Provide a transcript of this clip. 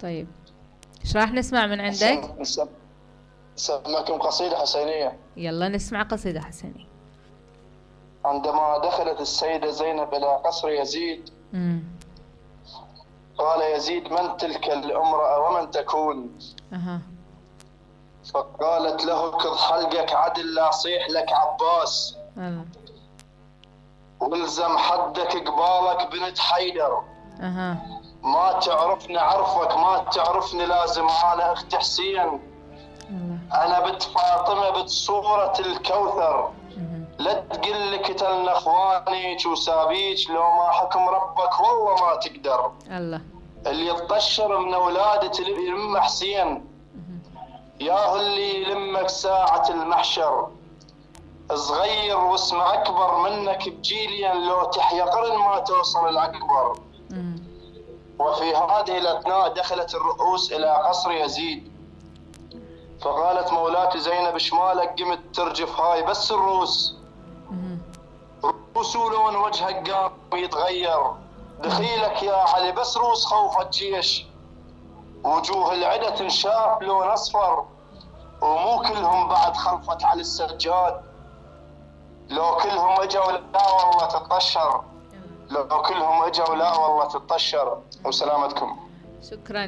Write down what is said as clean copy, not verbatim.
طيب، ايش راح نسمع من عندك؟ سمعكم قصيدة حسينية. يلا نسمع قصيدة حسينية. عندما دخلت السيدة زينب إلى قصر يزيد، امم قال يزيد: من تلك الامرأة ومن تكون؟ اها. فقالت له: كض حلقك عدل لا صيح لك عباس، الله. والزم حدك قبالك بنت حيدر. اها. ما تعرفني عرفك، ما تعرفني لازم انا اخت حسين. الله. انا بنت فاطمة بنت صورة الكوثر. مهم. لا تقل لك تلنا اخوانيك وسابيك، لو ما حكم ربك والله ما تقدر. الله. اللي يتطشر من ولادة الام حسين، مهم. ياهو اللي يلمك ساعة المحشر. صغير واسم أكبر منك بجيليا، لو تحيا قرن ما توصل الأكبر. مم. وفي هذه الأثناء دخلت الرؤوس إلى قصر يزيد، فقالت مولاة زينب: شمالك قمت ترجف هاي بس الروس؟ مهم. روس لون وجهك قام يتغير. دخيلك يا علي بس روس خوفة جيش، وجوه العدا تنشاف لون أصفر. ومو كلهم بعد خلفت على السجاد، لو كلهم اجوا لا والله تطشر. لو كلهم اجوا لا والله تطشر. وسلامتكم. شكرا.